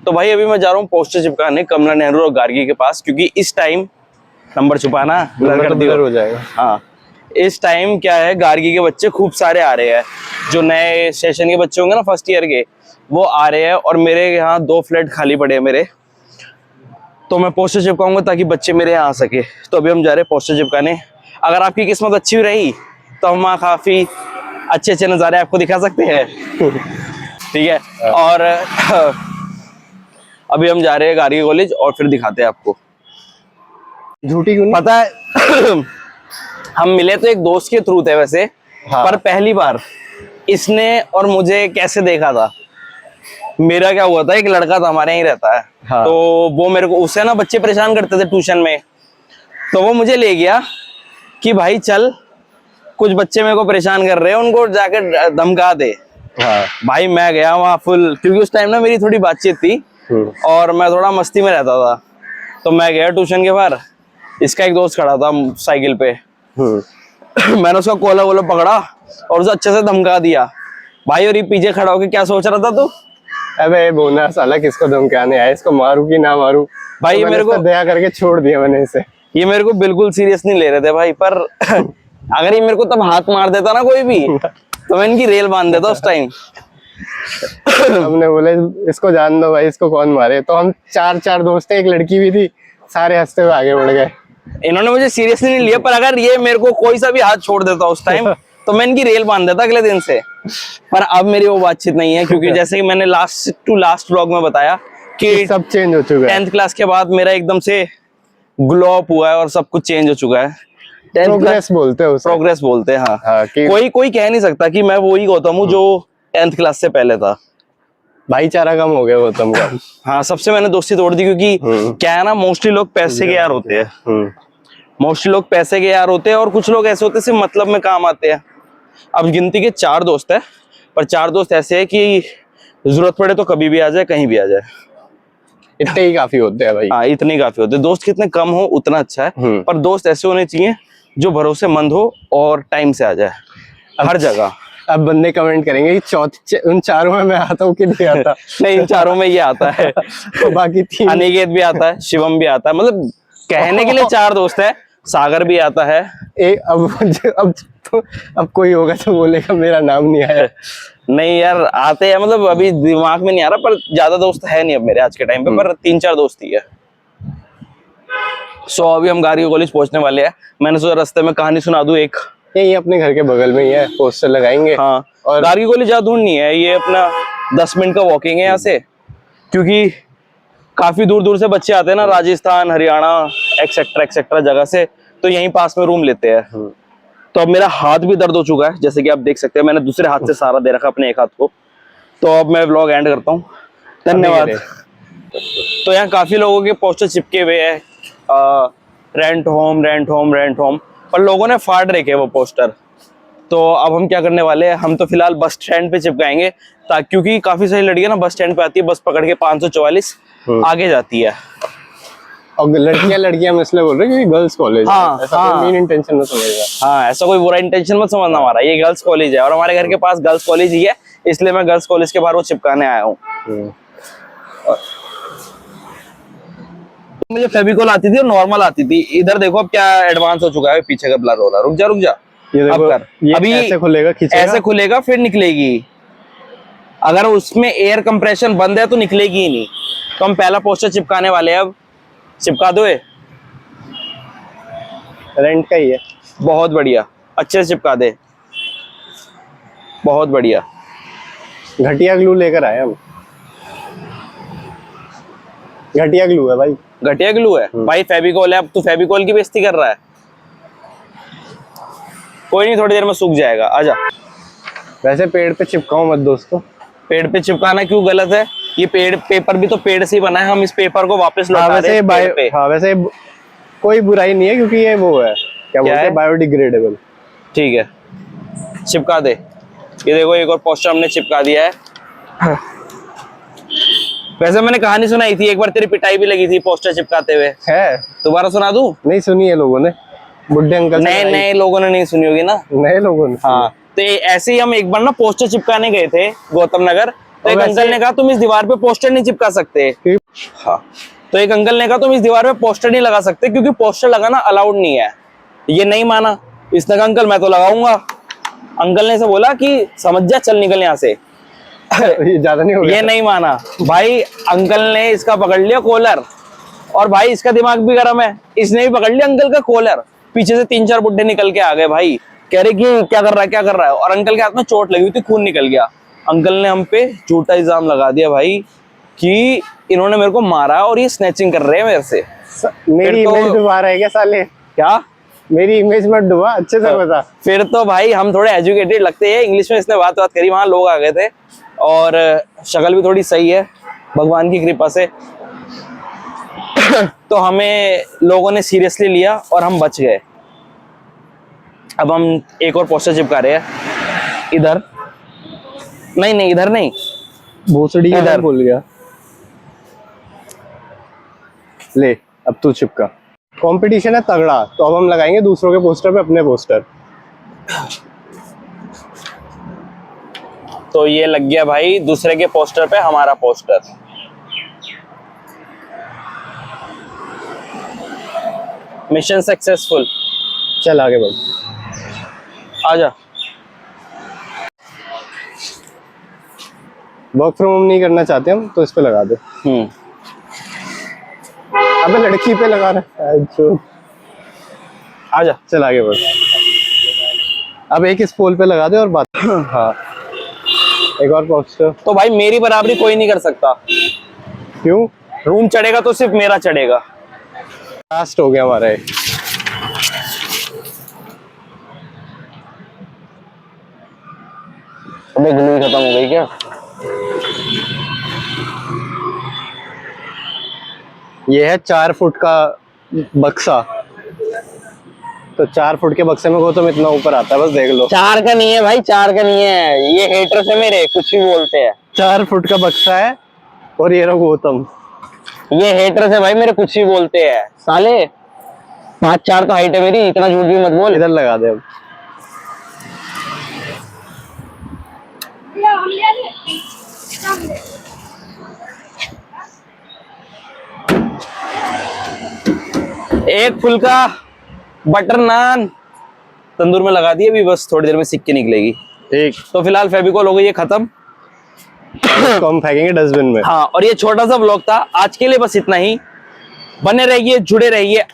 तो भाई अभी मैं जा रहा हूँ पोस्टर चिपकाने कमला नेहरू और गार्गी के पास, क्योंकि इस टाइम नंबर छुपाना ब्लर हो जाएगा। हाँ, इस टाइम क्या है, गार्गी के बच्चे खूब सारे आ रहे हैं, जो नए सेशन के बच्चे होंगे ना फर्स्ट ईयर के, वो आ रहे हैं। और मेरे यहाँ 2 फ्लैट खाली पड़े हैं मेरे, तो मैं पोस्टर चिपकाऊंगा ताकि बच्चे मेरे यहाँ आ सके। तो अभी हम जा रहे हैं पोस्टर चिपकाने। अगर आपकी किस्मत अच्छी रही तो हम वहाँ काफी अच्छे अच्छे नज़ारे आपको दिखा सकते हैं। ठीक है, और अभी हम जा रहे हैं गार्गी कॉलेज और फिर दिखाते हैं आपको। झूठी क्यों नहीं? पता है हम मिले तो एक दोस्त के थ्रू थे वैसे। हाँ। पर पहली बार इसने और मुझे कैसे देखा था, मेरा क्या हुआ था, एक लड़का था हमारे यहीं रहता है। हाँ। तो वो मेरे को, उससे ना बच्चे परेशान करते थे ट्यूशन में, तो वो मुझे ले गया कि भाई चल, कुछ बच्चे मेरे को परेशान कर रहे हैं, उनको जाकर धमका दे। हाँ। भाई मैं गया वहाँ फुल, क्योंकि उस टाइम ना मेरी थोड़ी बातचीत थी और मैं थोड़ा मस्ती में रहता था। तो मैं गया ट्यूशन के बाहर, इसका एक दोस्त खड़ा था साइकिल पे। मैंने उसका कोला वोला पकड़ा और उसे अच्छे से धमका दिया भाई। और ये पीछे खड़ा होकर क्या सोच रहा था तू? अबे बोना साला किसको धमकाने आया, इसको मारू कि ना मारू भाई। तो मेरे को दया करके छोड़ दिया मैंने इसे। ये मेरे को बिल्कुल सीरियस नहीं ले रहे थे भाई, पर अगर ये मेरे को तब हाथ मार देता ना कोई भी, तो मैं इनकी रेल बांध देता उस टाइम। हमने बोले इसको जान दो भाई, इसको कौन मारे। तो हम चार दोस्त थे, एक लड़की भी थी, सारे हंसते हुए आगे बढ़ गए। इन्होंने मुझे सीरियसली नहीं लिया, पर अगर ये मेरे को कोई सा भी हाथ छोड़ देता उस टाइम तो मैं इनकी रेल बांध देता अगले दिन से। पर अब मेरी वो बातचीत नहीं है, क्योंकि जैसे कि मैंने लास्ट व्लॉग में बताया कि सब चेंज हो चुका है। 10th क्लास के बाद मेरा एकदम से ग्लो अप हुआ है और सब कुछ चेंज हो चुका है। प्रोग्रेस बोलते हैं उसे। प्रोग्रेस बोलते हैं, हाँ। कि कोई कह नहीं सकता कि मैं वही गौतम हूँ जो 10th क्लास से पहले था। भाईचारा कम हो गया गौतम का। हाँ, सबसे मैंने दोस्ती तोड़ दी, क्योंकि क्या है ना, मोस्टली लोग पैसे के यार होते हैं। मोस्टली लोग पैसे के यार होते हैं, और कुछ लोग ऐसे होते हैं सिर्फ मतलब में काम आते हैं। अब गिनती के 4 दोस्त है, पर 4 दोस्त ऐसे है कि जरूरत पड़े तो कभी भी आ जाए, कहीं भी आ जाए। इतने ही काफी होते हैं भाई। हाँ, इतने ही काफी होते हैं। दोस्त कितने कम हो उतना अच्छा है, पर दोस्त ऐसे होने चाहिए जो भरोसेमंद हो और टाइम से आ जाए हर जगह। अब बंदे कमेंट करेंगे कि उन चारों में मैं आता हूँ कि नहीं आता। नहीं, इन चारों में ये आता है। तो बाकी 3 अनिकेत भी आता है, शिवम भी आता है, मतलब कहने के लिए 4 दोस्त है। सागर भी आता है। अब कोई होगा तो बोलेगा मेरा नाम नहीं आया। नहीं यार, आते हैं, मतलब अभी दिमाग में नहीं आ रहा, पर ज्यादा दोस्त है नहीं अब मेरे आज के टाइम पे, पर 3-4 दोस्त ही है। सो अभी हम गार्गी कॉलेज पहुंचने वाले हैं। मैंने सोचा रास्ते में कहानी सुना दूं एक। ये अपने घर के बगल में ही है, पोस्टर लगाएंगे। हाँ, और गार्गी कॉलेज ज्यादा दूर नहीं है, ये अपना 10 मिनट का वॉकिंग है यहाँ से, क्योंकि काफी दूर दूर से बच्चे आते हैं ना, राजस्थान, हरियाणा, एक्सेट्रा जगह से, तो यहीं पास में रूम लेते हैं। तो अब मेरा हाथ भी दर्द हो चुका है, जैसे कि आप देख सकते हैं, मैंने दूसरे हाथ से सहारा दे रखा अपने एक हाथ को। तो अब मैं व्लॉग एंड करता हूँ, धन्यवाद। तो यहाँ काफी लोगों के पोस्टर चिपके हुए हैं, रेंट होम, पर लोगों ने फाड़ रखे वो पोस्टर। तो अब हम क्या करने वाले हैं, हम तो फिलहाल बस स्टैंड पे चिपकाएंगे, क्योंकि काफी सारी लड़कियां ना बस स्टैंड पे आती है, बस पकड़ के 544 आगे जाती है। और लड़कियां मैं इसलिए बोल रही हूँ क्योंकि गर्ल्स कॉलेज है। ऐसा कोई मेन इंटेंशन मत समझना। हाँ, ऐसा कोई बुरा इंटेंशन मत समझना हमारा, ये गर्ल्स कॉलेज है और हमारे घर के पास गर्ल्स कॉलेज ही है, इसलिए मैं गर्ल्स कॉलेज के बाहर वो चिपकाने आया हूँ। मुझे फेविकोल आती थी और नॉर्मल आती थी, इधर देखो अब क्या एडवांस हो चुका है, पीछे का ब्लर हो रहा है। रुक जा ये देखो, अब कर, ये अभी ऐसे खुलेगा फिर निकलेगी। अगर उसमें एयर कंप्रेशन बंद है तो निकलेगी ही नहीं। तो हम पहला पोस्टर चिपकाने वाले हैं, अब चिपका दो। रेंट का ही है। बहुत बढ़िया, अच्छे से चिपका दे, बहुत बढ़िया। घटिया ग्लू लेकर आए हम, घटिया ग्लू है भाई। घटिया ग्लू है भाई, फेविकोल है। अब तू फेविकोल की बेइज्जती कर रहा है। कोई नहीं, थोड़ी देर में सूख जाएगा, आजा। वैसे पेड़ पे चिपकाओ मत दोस्तों। पेड़ पे चिपकाना क्यों गलत है? ये पेपर भी तो पेड़ से ही बना है, हम इस पेपर को वापस लौटा रहे हैं पेड़ पे। हाँ, वैसे कोई बुराई नहीं है, क्योंकि ये वो है, क्या बोलते हैं, बायोडिग्रेडेबल। ठीक है, चिपका दे। ये देखो, एक और पोस्टर हमने चिपका दिया है। वैसे मैंने कहानी सुनाई थी एक बार, तेरी पिटाई भी लगी थी पोस्टर चिपकाते हुए। है, दोबारा सुना दूं? नहीं सुनी है लोगों ने, बुड्ढे अंकल। नए लोगों ने नहीं सुनी होगी ना। नए लोगों ने। हाँ, तो ऐसे ही हम एक बार ना पोस्टर चिपकाने गए थे गौतम नगर, तो एक अंकल ने कहा तुम इस दीवार पे पोस्टर नहीं चिपका सकते। हाँ, तो एक अंकल ने कहा तुम इस दीवार पे पोस्टर नहीं लगा सकते क्योंकि पोस्टर लगाना अलाउड नहीं है। ये नहीं माना, इसने कहा अंकल मैं तो लगाऊंगा। अंकल ने से बोला कि समझ जा, चल निकल यहाँ से। ये ज्यादा नहीं हो गया? ये नहीं माना भाई, अंकल ने इसका पकड़ लिया कॉलर, और भाई इसका दिमाग भी गर्म है, इसने भी पकड़ लिया अंकल का कॉलर। पीछे से 3-4 बुड्ढे निकल के आ गए भाई, कह रहे कि क्या कर रहा है क्या कर रहा है, और अंकल के हाथ में चोट लगी हुई थी, खून निकल गया। अंकल ने हम पे झूठा इल्जाम लगा दिया भाई कि इन्होंने मेरे को मारा और ये स्नैचिंग कर रहे हैं मेरे से। मेरी फिर तो- इमेज डुबा रहा है क्या साले? क्या मेरी इमेज मत डुबा, अच्छे से बता। फिर तो भाई हम थोड़े एजुकेटेड लगते हैं, इंग्लिश में इसने बात करी, वहां लोग आ गए थे और शक्ल भी थोड़ी सही है भगवान की कृपा से। तो हमें लोगों ने सीरियसली लिया और हम बच गए। अब हम एक और पोस्टर चिपका रहे हैं इधर, नहीं इधर नहीं, भोसड़ी इधर। इधर भूल गया। ले अब तू चिपका। कंपटीशन है तगड़ा, तो अब हम लगाएंगे दूसरों के पोस्टर पे अपने पोस्टर। तो ये लग गया भाई दूसरे के पोस्टर पे हमारा पोस्टर। Mission successful. चल आगे बढ़। आजा। वर्क फ्रॉम होम नहीं करना चाहते हम, तो इस पे लगा दे। अबे लड़की पे लगा रहा है जो। आजा। चल आगे बढ़। अब एक इस पोल पे लगा दे और बात। हाँ, एक और पोस्टर। तो भाई मेरी बराबरी कोई नहीं कर सकता। क्यों? रूम चढ़ेगा तो सिर्फ मेरा चढ़ेगा। लास्ट हो गया हमारा ये। अबे ग्लू खत्म हो गई क्या? ये है 4 फुट का बक्सा, तो 4 फुट के बक्से में गौतम इतना ऊपर आता है, बस देख लो। 4 का नहीं है भाई, 4 का नहीं है, ये हेटर्स है मेरे, कुछ भी बोलते हैं। 4 फुट का बक्सा है और ये रहो गौतम। ये हेटर्स है भाई मेरे, कुछ भी बोलते हैं साले। 5'4" तो हाइट है मेरी, इतना झूठ भी मत बोल। इधर लगा दे अब। एक फुल्का बटर नान तंदूर में लगा दिए, अभी बस थोड़ी देर में सिक के निकलेगी। ठीक, तो फिलहाल फेविकोल हो गई है खत्म। इसको हम फेंकेंगे डस्टबिन में। हाँ, और ये छोटा सा व्लॉग था आज के लिए, बस इतना ही। बने रहिए, जुड़े रहिए।